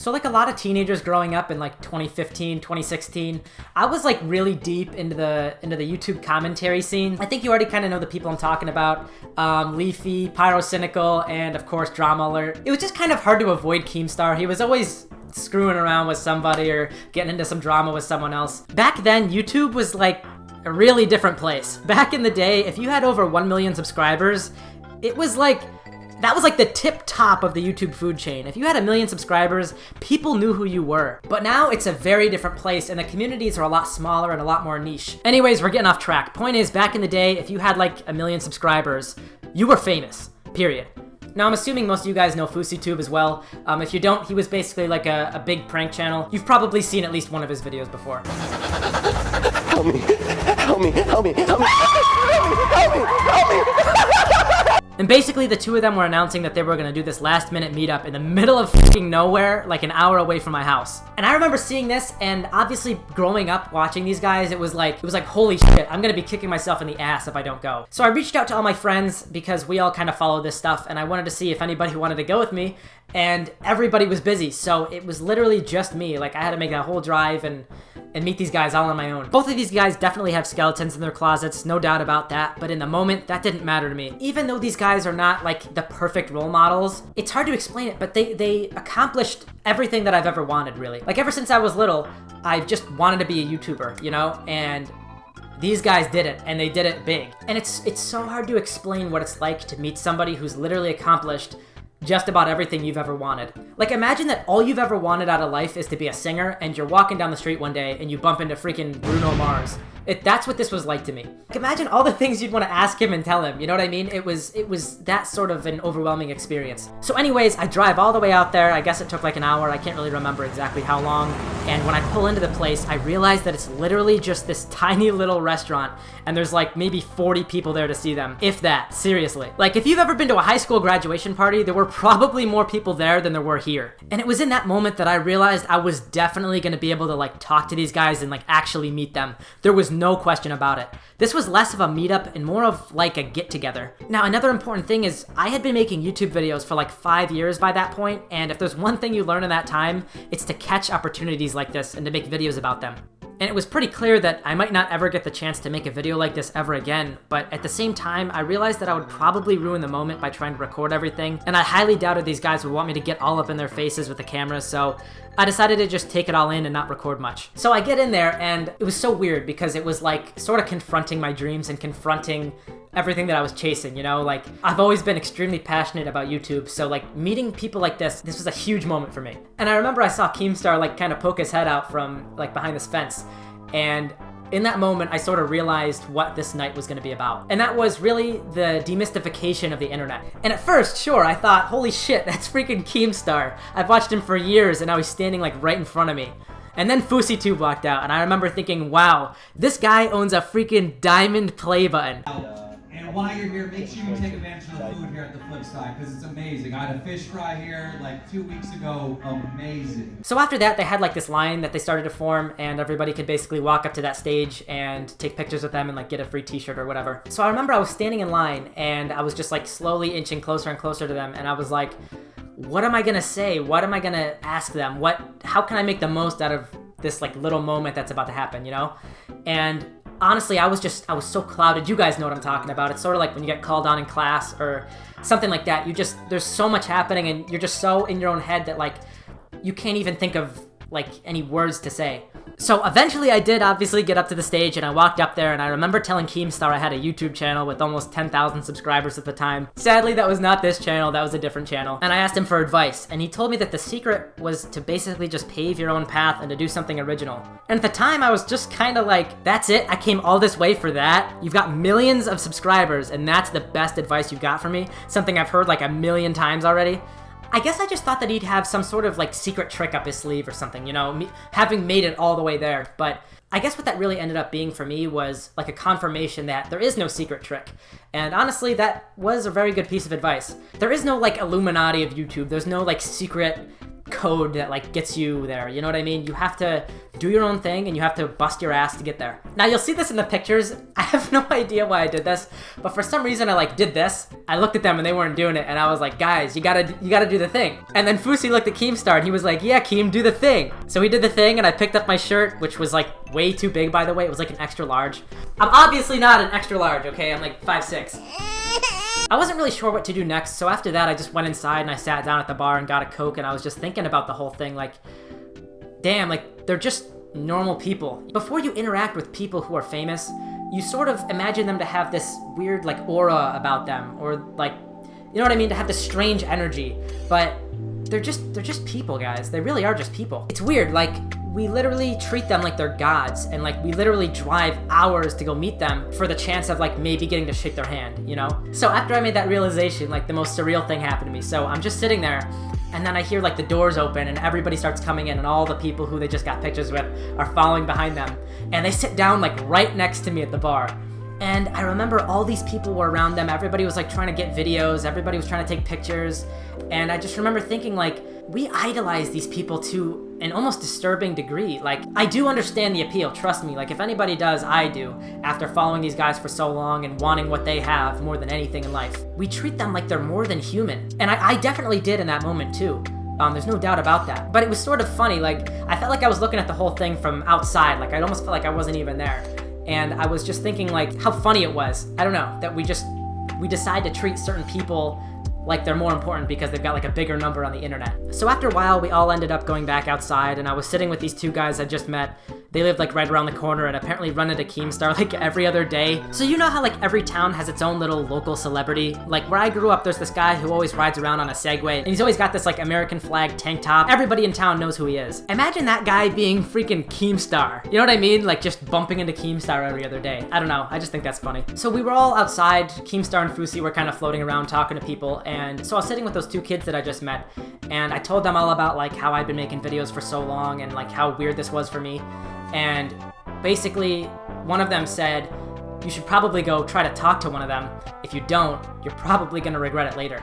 So like a lot of teenagers growing up in like 2015, 2016, I was like really deep into the YouTube commentary scene. I think you already kind of know the people I'm talking about. Leafy, Pyrocynical, and of course DramaAlert. It was just kind of hard to avoid Keemstar. He was always screwing around with somebody or getting into some drama with someone else. Back then, YouTube was like a really different place. Back in the day, if you had over 1 million subscribers, it was like, that was like the tip top of the YouTube food chain. If you had 1 million subscribers, people knew who you were. But now it's a very different place and the communities are a lot smaller and a lot more niche. Anyways, we're getting off track. Point is, back in the day, if you had like 1 million subscribers, you were famous, period. Now, I'm assuming most of you guys know FouseyTUBE as well. If you don't, he was basically like a big prank channel. You've probably seen at least one of his videos before. Help me, help me, help me, help me, help me, help me. And basically, the two of them were announcing that they were gonna do this last-minute meetup in the middle of fucking nowhere, like an hour away from my house. And I remember seeing this, and obviously growing up watching these guys, it was like, holy shit, I'm gonna be kicking myself in the ass if I don't go. So I reached out to all my friends because we all kind of follow this stuff, and I wanted to see if anybody wanted to go with me, and everybody was busy, so it was literally just me. Like, I had to make that whole drive and meet these guys all on my own. Both of these guys definitely have skeletons in their closets, no doubt about that, but in the moment, that didn't matter to me. Even though these guys are not like the perfect role models, it's hard to explain it, but they accomplished everything that I've ever wanted, really. Like, ever since I was little, I've just wanted to be a YouTuber, you know? And these guys did it, and they did it big. And it's so hard to explain what it's like to meet somebody who's literally accomplished just about everything you've ever wanted. Like, imagine that all you've ever wanted out of life is to be a singer, and you're walking down the street one day and you bump into freaking Bruno Mars. That's what this was like to me. Like, imagine all the things you'd want to ask him and tell him, you know what I mean? It was that sort of an overwhelming experience. So anyways, I drive all the way out there. I guess it took like an hour. I can't really remember exactly how long. And when I pull into the place, I realize that it's literally just this tiny little restaurant, and there's like maybe 40 people there to see them. If that, seriously. Like, if you've ever been to a high school graduation party, there were probably more people there than there were here. And it was in that moment that I realized I was definitely gonna be able to like talk to these guys and like actually meet them. There was no question about it. This was less of a meetup and more of like a get-together. Now, another important thing is I had been making YouTube videos for like 5 years by that point, and if there's one thing you learn in that time, it's to catch opportunities like this and to make videos about them. And it was pretty clear that I might not ever get the chance to make a video like this ever again, but at the same time, I realized that I would probably ruin the moment by trying to record everything, and I highly doubted these guys would want me to get all up in their faces with the camera, so I decided to just take it all in and not record much. So I get in there, and it was so weird because it was like sort of confronting my dreams and confronting everything that I was chasing, you know? Like, I've always been extremely passionate about YouTube, so like meeting people like this was a huge moment for me. And I remember I saw Keemstar like kind of poke his head out from like behind this fence, and in that moment, I sort of realized what this night was going to be about. And that was really the demystification of the internet. And at first, sure, I thought, holy shit, that's freaking Keemstar. I've watched him for years, and now he's standing like right in front of me. And then FouseyTUBE walked out, and I remember thinking, wow, this guy owns a freaking diamond play button. And while you're here, make sure you take advantage of the food here at the flip side, because it's amazing. I had a fish fry here like 2 weeks ago, amazing. So after that, they had like this line that they started to form, and everybody could basically walk up to that stage and take pictures with them and like get a free t-shirt or whatever. So I remember I was standing in line, and I was just like slowly inching closer and closer to them, and I was like, what am I gonna say? What am I gonna ask them? How can I make the most out of this like little moment that's about to happen, you know? And honestly, I was so clouded. You guys know what I'm talking about. It's sort of like when you get called on in class or something like that. There's so much happening, and you're just so in your own head that like you can't even think of like any words to say. So eventually I did obviously get up to the stage, and I walked up there, and I remember telling Keemstar I had a YouTube channel with almost 10,000 subscribers at the time. Sadly, that was not this channel, that was a different channel. And I asked him for advice, and he told me that the secret was to basically just pave your own path and to do something original. And at the time, I was just kind of like, that's it? I came all this way for that? You've got millions of subscribers, and that's the best advice you've got for me? Something I've heard like a million times already? I guess I just thought that he'd have some sort of like secret trick up his sleeve or something, you know, having made it all the way there. But I guess what that really ended up being for me was like a confirmation that there is no secret trick. And honestly, that was a very good piece of advice. There is no like Illuminati of YouTube. There's no like secret code that like gets you there. You know what I mean? You have to do your own thing and you have to bust your ass to get there. Now you'll see this in the pictures. I have no idea why I did this, but for some reason I like did this. I looked at them and they weren't doing it, and I was like, guys, you gotta do the thing. And then Fousey looked at Keemstar and he was like, yeah, Keem, do the thing. So he did the thing, and I picked up my shirt, which was like way too big, by the way. It was like an extra large. I'm obviously not an extra large, okay? I'm like 5'6". I wasn't really sure what to do next, so after that I just went inside and I sat down at the bar and got a Coke, and I was just thinking about the whole thing, like, damn, like, they're just normal people. Before you interact with people who are famous, you sort of imagine them to have this weird, like, aura about them, or like, you know what I mean, to have this strange energy, but they're just people, guys. They really are just people. It's weird, like, we literally treat them like they're gods, and like we literally drive hours to go meet them for the chance of like maybe getting to shake their hand, you know? So after I made that realization, like the most surreal thing happened to me. So I'm just sitting there, and then I hear like the doors open and everybody starts coming in, and all the people who they just got pictures with are following behind them. And they sit down like right next to me at the bar. And I remember all these people were around them. Everybody was like trying to get videos. Everybody was trying to take pictures. And I just remember thinking like, we idolize these people to an almost disturbing degree. Like, I do understand the appeal, trust me. Like, if anybody does, I do. After following these guys for so long and wanting what they have more than anything in life. We treat them like they're more than human. And I definitely did in that moment too. There's no doubt about that. But it was sort of funny. Like, I felt like I was looking at the whole thing from outside. Like, I almost felt like I wasn't even there. And I was just thinking like how funny it was. I don't know, that we decide to treat certain people like they're more important because they've got like a bigger number on the internet. So after a while, we all ended up going back outside, and I was sitting with these two guys I just met. They lived like right around the corner and apparently run into Keemstar like every other day. So you know how like every town has its own little local celebrity? Like where I grew up, there's this guy who always rides around on a Segway, and he's always got this like American flag tank top. Everybody in town knows who he is. Imagine that guy being freaking Keemstar. You know what I mean? Like just bumping into Keemstar every other day. I don't know, I just think that's funny. So we were all outside. Keemstar and Fousey were kind of floating around talking to people, and so I was sitting with those two kids that I just met, and I told them all about like how I'd been making videos for so long and like how weird this was for me. And basically, one of them said, you should probably go try to talk to one of them. If you don't, you're probably gonna regret it later.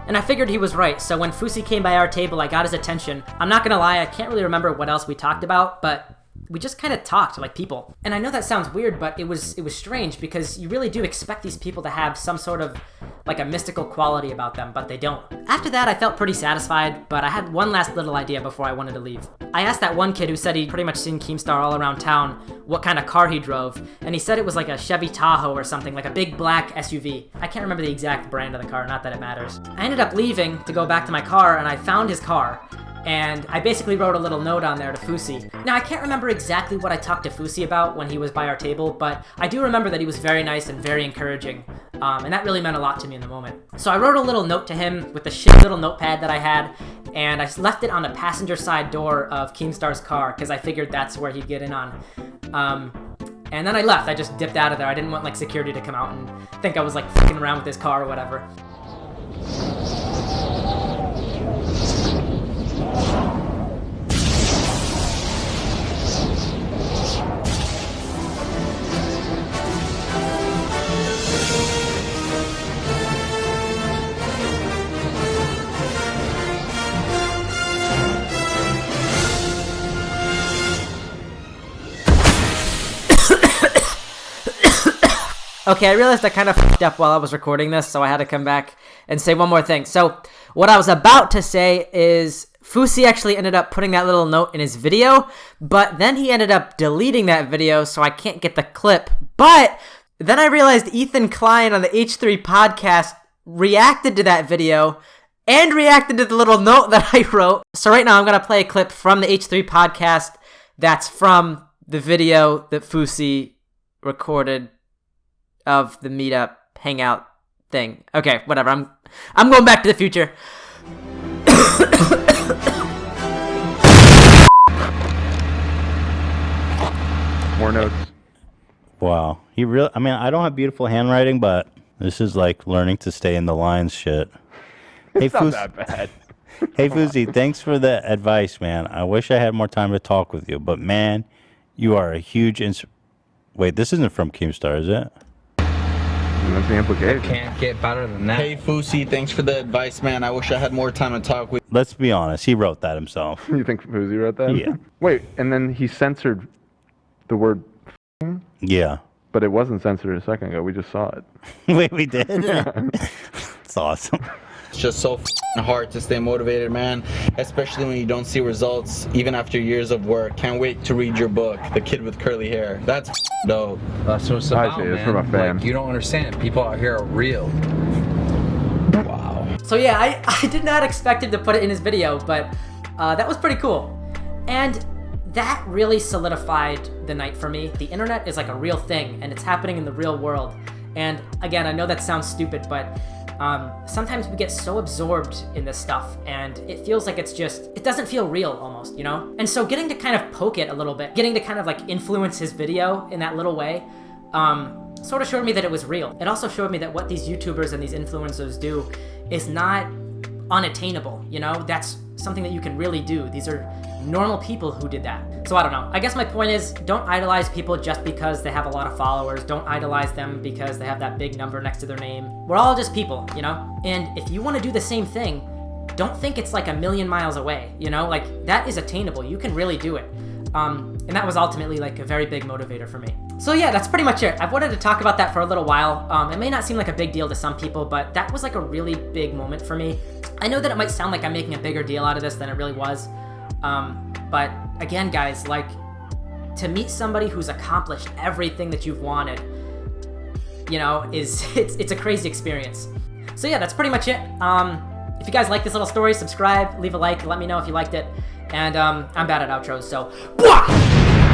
And I figured he was right, so when Fousey came by our table, I got his attention. I'm not gonna lie, I can't really remember what else we talked about, but we just kind of talked like people. And I know that sounds weird, but it was strange because you really do expect these people to have some sort of like a mystical quality about them, but they don't. After that, I felt pretty satisfied, but I had one last little idea before I wanted to leave. I asked that one kid who said he'd pretty much seen Keemstar all around town what kind of car he drove, and he said it was like a Chevy Tahoe or something, like a big black SUV. I can't remember the exact brand of the car, not that it matters. I ended up leaving to go back to my car, and I found his car. And I basically wrote a little note on there to Fousey. Now, I can't remember exactly what I talked to Fousey about when he was by our table, but I do remember that he was very nice and very encouraging, and that really meant a lot to me in the moment. So I wrote a little note to him with the shit little notepad that I had, and I left it on the passenger side door of Keemstar's car, because I figured that's where he'd get in on. And then I left. I just dipped out of there. I didn't want like security to come out and think I was like fucking around with his car or whatever. Okay, I realized I kind of fucked up while I was recording this, so I had to come back and say one more thing. So, what I was about to say is Fousey actually ended up putting that little note in his video, but then he ended up deleting that video, so I can't get the clip. But then I realized Ethan Klein on the H3 podcast reacted to that video and reacted to the little note that I wrote. So right now I'm going to play a clip from the H3 podcast that's from the video that Fousey recorded of the meetup hangout thing. Okay, whatever. I'm going back to the future. More notes. Wow. I mean, I don't have beautiful handwriting, but this is like learning to stay in the lines shit. It's not that bad. Hey, Fousey, thanks for the advice, man. I wish I had more time to talk with you, but man, you are a huge Wait, this isn't from Keemstar, is it? That's the implication. Can't get better than that. Hey Fousey, thanks for the advice, man. I wish I had more time to talk with. Let's be honest. He wrote that himself. You think Fousey wrote that? Yeah. Wait, and then he censored the word Yeah. but it wasn't censored a second ago. We just saw it. Wait, we did? Yeah. It's awesome. It's just so hard to stay motivated, man, especially when you don't see results, even after years of work. Can't wait to read your book, The Kid with Curly Hair. That's dope. That's what it's about, see. man. It's from a fan. Like, you don't understand. People out here are real. Wow. So yeah, I did not expect him to put it in his video, but that was pretty cool. And that really solidified the night for me. The internet is like a real thing, and it's happening in the real world. And again, I know that sounds stupid, but sometimes we get so absorbed in this stuff, and it feels like it doesn't feel real almost, you know? And so getting to kind of poke it a little bit, getting to kind of like influence his video in that little way, sort of showed me that it was real. It also showed me that what these YouTubers and these influencers do is not unattainable, you know? That's something that you can really do. These are normal people who did that. So I don't know. I guess my point is, don't idolize people just because they have a lot of followers. Don't idolize them because they have that big number next to their name. We're all just people, you know? And if you want to do the same thing, don't think it's like a million miles away, you know? Like, that is attainable. You can really do it. And that was ultimately like a very big motivator for me. So yeah, that's pretty much it. I've wanted to talk about that for a little while. It may not seem like a big deal to some people, but that was like a really big moment for me. I know that it might sound like I'm making a bigger deal out of this than it really was. But again, guys, like, to meet somebody who's accomplished everything that you've wanted, you know, it's a crazy experience. So yeah, that's pretty much it. If you guys like this little story, subscribe, leave a like, let me know if you liked it. And I'm bad at outros, so BWAH!